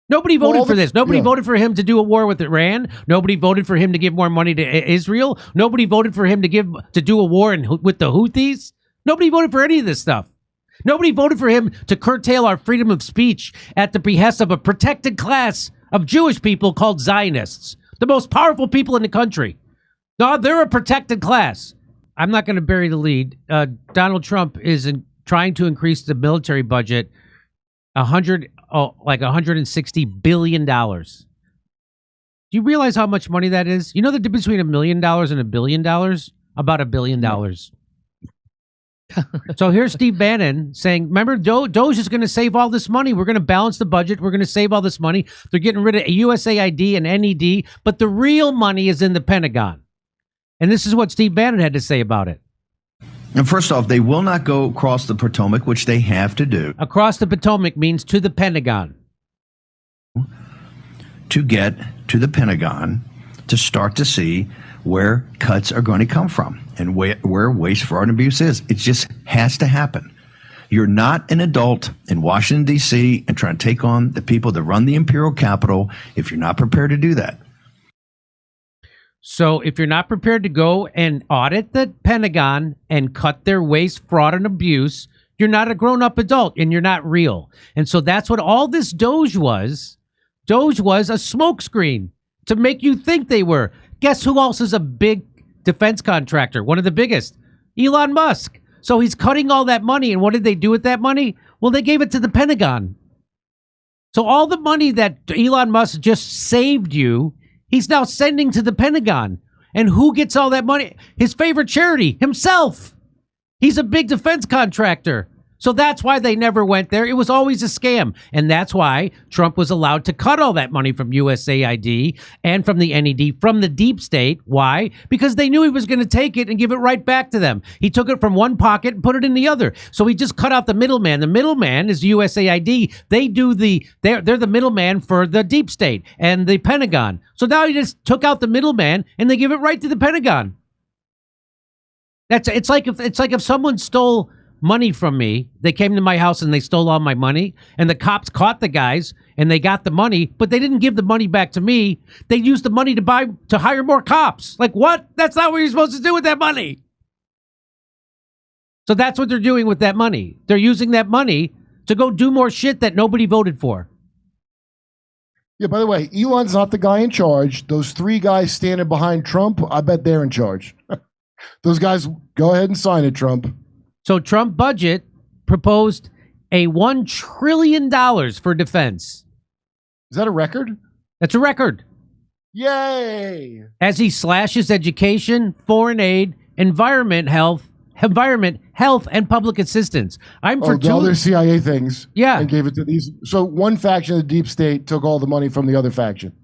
Nobody voted for this. Nobody voted for him to do a war with Iran. Nobody voted for him to give more money to Israel. Nobody voted for him to do a war with the Houthis. Nobody voted for any of this stuff. Nobody voted for him to curtail our freedom of speech at the behest of a protected class of Jewish people called Zionists, the most powerful people in the country. No, they're a protected class. I'm not going to bury the lead. Donald Trump is trying to increase the military budget $160 billion. Do you realize how much money that is? You know the difference between $1 million and $1 billion? About $1 billion. So here's Steve Bannon saying, remember, DOGE is going to save all this money. We're going to balance the budget. We're going to save all this money. They're getting rid of USAID and NED, but the real money is in the Pentagon. And this is what Steve Bannon had to say about it. And first off, they will not go across the Potomac, which they have to do. Across the Potomac means to the Pentagon. To get to the Pentagon to start to see where cuts are going to come from and where waste, fraud, and abuse is. It just has to happen. You're not an adult in Washington, D.C. and trying to take on the people that run the imperial capital if you're not prepared to do that. So if you're not prepared to go and audit the Pentagon and cut their waste, fraud, and abuse, you're not a grown-up adult and you're not real. And so that's what all this DOGE was. DOGE was a smokescreen to make you think they were. Guess who else is a big defense contractor? One of the biggest. Elon Musk. So he's cutting all that money. And what did they do with that money? Well, they gave it to the Pentagon. So all the money that Elon Musk just saved you, he's now sending to the Pentagon. And who gets all that money? His favorite charity, himself. He's a big defense contractor. So that's why they never went there. It was always a scam. And that's why Trump was allowed to cut all that money from USAID and from the NED, from the deep state. Why? Because they knew he was going to take it and give it right back to them. He took it from one pocket and put it in the other. So he just cut out the middleman. The middleman is USAID. They're the middleman for the deep state and the Pentagon. So now he just took out the middleman and they give it right to the Pentagon. It's like if someone stole money from me, they came to my house and they stole all my money, and the cops caught the guys and they got the money, but they didn't give the money back to me. They used the money to hire more cops. Like, what? That's not what you're supposed to do with that money. So that's what they're doing with that money. They're using that money to go do more shit that nobody voted for. Yeah, by the way, Elon's not the guy in charge. Those three guys standing behind Trump, I bet they're in charge. Those guys, go ahead and sign it, Trump. So Trump budget proposed a $1 trillion for defense. Is that a record? That's a record. Yay! As he slashes education, foreign aid, environment, health, and public assistance. The other CIA things. Yeah. And gave it to these. So one faction of the deep state took all the money from the other faction.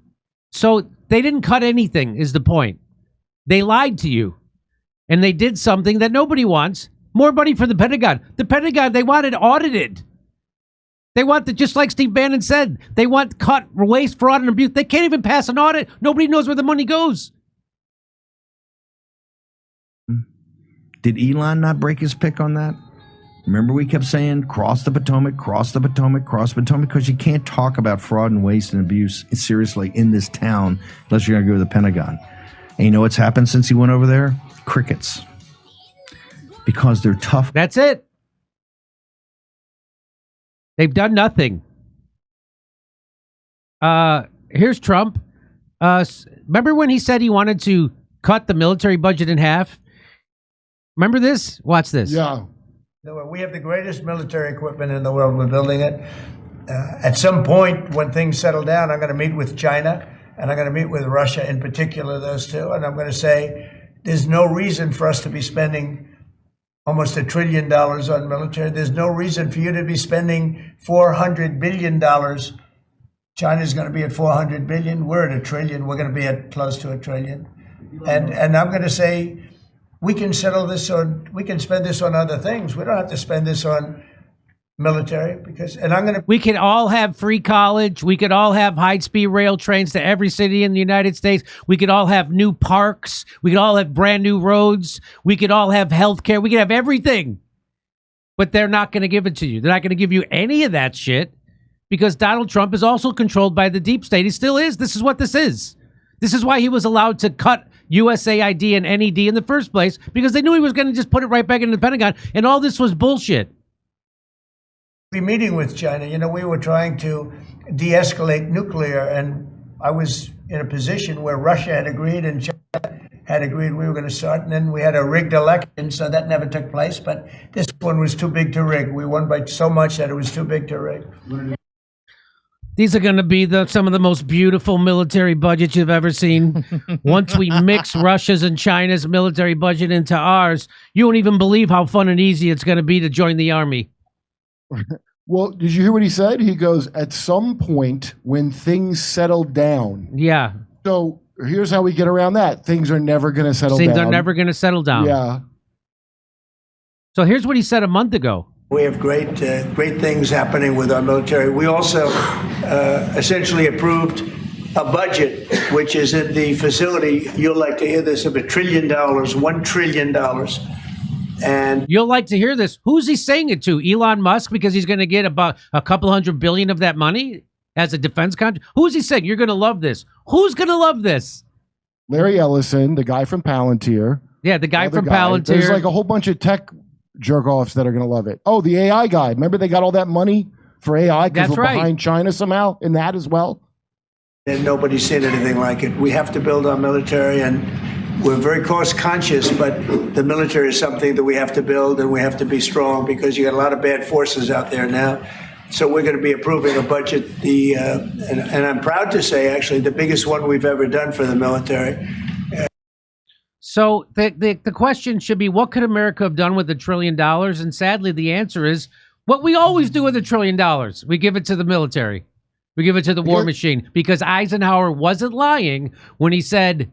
So they didn't cut anything, is the point. They lied to you. And they did something that nobody wants. More money for the Pentagon. The Pentagon, they want it audited. They want just like Steve Bannon said, they want cut, waste, fraud, and abuse. They can't even pass an audit. Nobody knows where the money goes. Did Elon not break his pick on that? Remember we kept saying, cross the Potomac, cross the Potomac, cross the Potomac, because you can't talk about fraud and waste and abuse seriously in this town unless you're going to go to the Pentagon. And you know what's happened since he went over there? Crickets. Because they're tough. That's it. They've done nothing. Here's Trump. Remember when he said he wanted to cut the military budget in half? Remember this? Watch this. Yeah. We have the greatest military equipment in the world. We're building it. At some point, when things settle down, I'm going to meet with China, and I'm going to meet with Russia in particular, those two, and I'm going to say there's no reason for us to be spending almost $1 trillion on military. There's no reason for you to be spending $400 billion. China's going to be at $400 billion. We're at $1 trillion. We're going to be at close to $1 trillion. And I'm going to say we can settle this on, we can spend this on other things. We don't have to spend this on military we could all have free college. We could all have high-speed rail trains to every city in the United States. We could all have new parks. We could all have brand new roads. We could all have health care. We could have everything. But they're not going to give it to you. They're not going to give you any of that shit. because Donald Trump is also controlled by the deep state. He still is. This is what this is. This is why he was allowed to cut USAID and NED in the first place, because they knew he was going to just put it right back into the Pentagon, and all this was bullshit. Be meeting with China. You know, we were trying to de-escalate nuclear, and I was in a position where Russia had agreed and China had agreed we were going to start, and then we had a rigged election, so that never took place. But this one was too big to rig. We won by so much that it was too big to rig. These are going to be some of the most beautiful military budgets you've ever seen. Once we mix Russia's and China's military budget into ours, you won't even believe how fun and easy it's going to be to join the army. Well, did you hear what he said? He goes, at some point when things settle down. Yeah. So here's how we get around that. Things are never going to settle down. Things are never going to settle down. Yeah. So here's what he said a month ago. We have great things happening with our military. We also essentially approved a budget, which is in the facility, you'll like to hear this, of $1 trillion, $1 trillion. And you'll like to hear this. Who's he saying it to? Elon Musk, because he's going to get about a couple $100 billion of that money as a defense contract? Who's he saying? You're going to love this. Who's going to love this? Larry Ellison, the guy from Palantir. Yeah, the guy from guy. Palantir. There's like a whole bunch of tech jerk-offs that are going to love it. Oh, the AI guy. Remember they got all that money for AI because we're behind China somehow in that as well? And nobody's seen anything like it. We have to build our military, and we're very cost conscious, but the military is something that we have to build, and we have to be strong because you got a lot of bad forces out there now. So we're going to be approving a budget, and I'm proud to say, actually, the biggest one we've ever done for the military. So the question should be, what could America have done with $1 trillion? And sadly, the answer is what we always do with $1 trillion. We give it to the military. We give it to the war machine, because Eisenhower wasn't lying when he said,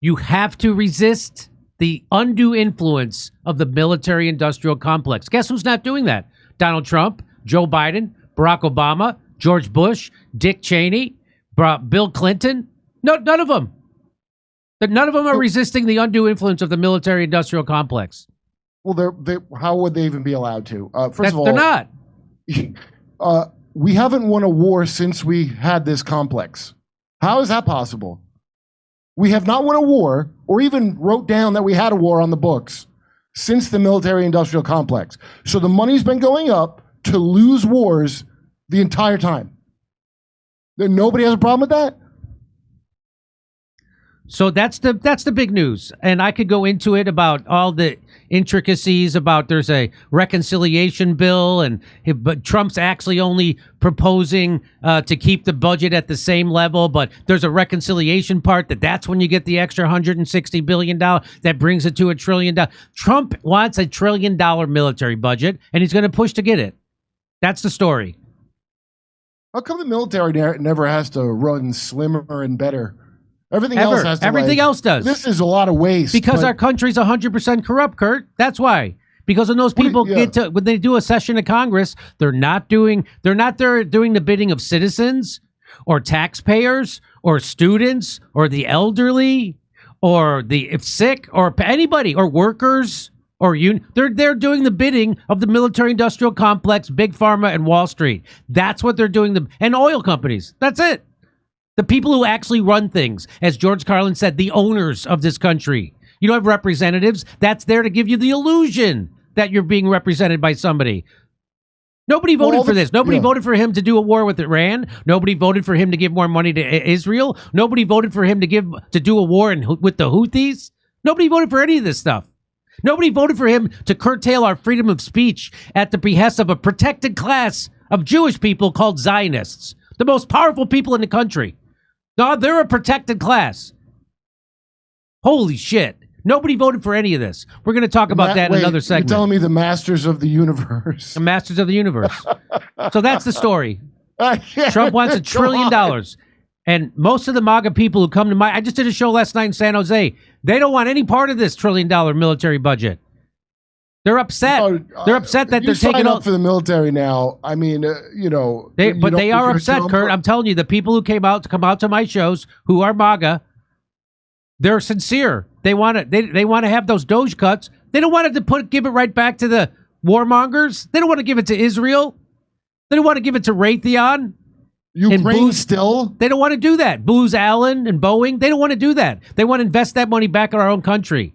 you have to resist the undue influence of the military-industrial complex. Guess who's not doing that? Donald Trump, Joe Biden, Barack Obama, George Bush, Dick Cheney, Bill Clinton. No, none of them. None of them are resisting the undue influence of the military-industrial complex. Well, how would they even be allowed to? First of all, they're not. We haven't won a war since we had this complex. How is that possible? We have not won a war, or even wrote down that we had a war on the books, since the military-industrial complex. So the money's been going up to lose wars the entire time. Nobody has a problem with that? So that's the big news, and I could go into it about all the intricacies about there's a reconciliation bill, but Trump's actually only proposing to keep the budget at the same level, but there's a reconciliation part that's when you get the extra $160 billion that brings it to $1 trillion. Trump wants $1 trillion military budget, and he's going to push to get it. That's the story. How come the military never has to run slimmer and better? Everything else has to. Everything else does. This is a lot of waste. Because our country's 100% corrupt, Kurt. That's why. Because when those people when they do a session of Congress, they're not there doing the bidding of citizens or taxpayers or students or the elderly or the sick or anybody or workers or they're doing the bidding of the military-industrial complex, Big Pharma, and Wall Street. That's what they're doing. And oil companies. That's it. The people who actually run things, as George Carlin said, the owners of this country. You don't have representatives. That's there to give you the illusion that you're being represented by somebody. Nobody voted for this. Nobody voted for him to do a war with Iran. Nobody voted for him to give more money to Israel. Nobody voted for him to do a war with the Houthis. Nobody voted for any of this stuff. Nobody voted for him to curtail our freedom of speech at the behest of a protected class of Jewish people called Zionists, the most powerful people in the country. No, they're a protected class. Holy shit. Nobody voted for any of this. We're going to talk about that in another segment. You're telling me the masters of the universe. The masters of the universe. So that's the story. Trump wants $1 trillion. And most of the MAGA people who come to I just did a show last night in San Jose. They don't want any part of this $1 trillion military budget. They're upset. They're upset that they're taking up for the military now. I mean, they are upset, Kurt. I'm telling you, the people who come out to my shows who are MAGA, they're sincere. They want to have those DOGE cuts. They don't want it to give it right back to the warmongers. They don't want to give it to Israel. They don't want to give it to Raytheon. Ukraine still? They don't want to do that. Booz Allen and Boeing, they don't want to do that. They want to invest that money back in our own country.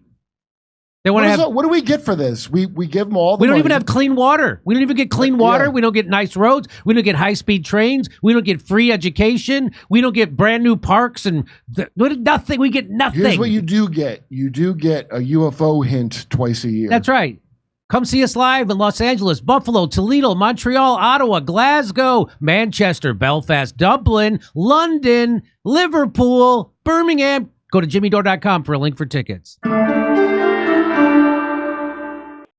They want to have. What do we get for this? We give them all the We don't money. even have clean water. We don't even get clean water. Yeah. We don't get nice roads. We don't get high-speed trains. We don't get free education. We don't get brand new parks and nothing. We get nothing. Here's what you do get. You do get a UFO hint twice a year. That's right. Come see us live in Los Angeles, Buffalo, Toledo, Montreal, Ottawa, Glasgow, Manchester, Belfast, Dublin, London, Liverpool, Birmingham. Go to jimmydore.com for a link for tickets.